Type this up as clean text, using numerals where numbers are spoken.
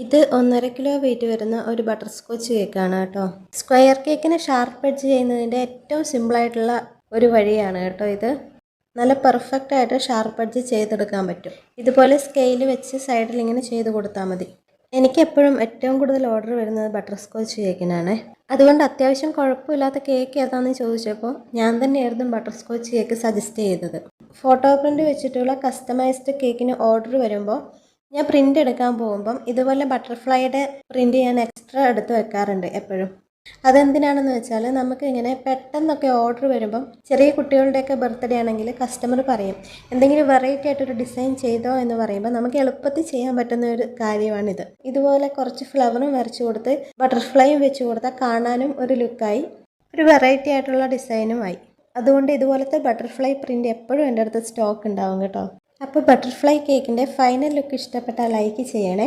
ഇത് 1.5 kilo weight വരുന്ന ഒരു ബട്ടർ സ്കോച്ച് കേക്കാണ് കേട്ടോ. സ്ക്വയർ കേക്കിനെ ഷാർപ്പ് എഡ്ജ് ചെയ്യുന്നതിൻ്റെ ഏറ്റവും സിമ്പിളായിട്ടുള്ള ഒരു വഴിയാണ് കേട്ടോ ഇത്. നല്ല പെർഫെക്റ്റ് ആയിട്ട് ഷാർപ്പ് എഡ്ജ് ചെയ്തെടുക്കാൻ പറ്റും. ഇതുപോലെ സ്കെയിൽ വെച്ച് സൈഡിൽ ഇങ്ങനെ ചെയ്ത് കൊടുത്താൽ മതി. എനിക്ക് എപ്പോഴും ഏറ്റവും കൂടുതൽ ഓർഡർ വരുന്നത് ബട്ടർ സ്കോച്ച് കേക്കിനാണ്. അതുകൊണ്ട് അത്യാവശ്യം കുഴപ്പമില്ലാത്ത കേക്ക് ഏതാണെന്ന് ചോദിച്ചപ്പോൾ ഞാൻ തന്നെയായിരുന്നു ബട്ടർ സ്കോച്ച് കേക്ക് സജസ്റ്റ് ചെയ്തത്. ഫോട്ടോ പ്രിൻ്റ് വെച്ചിട്ടുള്ള കസ്റ്റമൈസ്ഡ് കേക്കിന് ഓർഡർ വരുമ്പോൾ ഞാൻ പ്രിൻ്റ് എടുക്കാൻ പോകുമ്പം ഇതുപോലെ ബട്ടർഫ്ലൈയുടെ പ്രിൻ്റ് ഞാൻ എക്സ്ട്രാ എടുത്ത് വെക്കാറുണ്ട് എപ്പോഴും. അതെന്തിനാണെന്ന് വെച്ചാൽ നമുക്ക് ഇങ്ങനെ പെട്ടെന്നൊക്കെ ഓർഡർ വരുമ്പം ചെറിയ കുട്ടികളുടെയൊക്കെ ബർത്ത്ഡേ ആണെങ്കിൽ കസ്റ്റമർ പറയും എന്തെങ്കിലും വെറൈറ്റി ആയിട്ടൊരു ഡിസൈൻ ചെയ്തോ എന്ന് പറയുമ്പോൾ നമുക്ക് എളുപ്പത്തിൽ ചെയ്യാൻ പറ്റുന്ന ഒരു കാര്യമാണിത്. ഇതുപോലെ കുറച്ച് ഫ്ലവറും വരച്ചു കൊടുത്ത് ബട്ടർഫ്ലൈയും വെച്ച് കൊടുത്താൽ കാണാനും ഒരു ലുക്കായി, ഒരു വെറൈറ്റി ആയിട്ടുള്ള ഡിസൈനുമായി. അതുകൊണ്ട് ഇതുപോലത്തെ ബട്ടർഫ്ലൈ പ്രിൻ്റ് എപ്പോഴും എൻ്റെ അടുത്ത് സ്റ്റോക്ക് ഉണ്ടാവും കേട്ടോ. അപ്പോൾ ബട്ടർഫ്ലൈ കേക്കിൻ്റെ ഫൈനൽ ലുക്ക് ഇഷ്ടപ്പെട്ടാൽ ലൈക്ക് ചെയ്യണേ.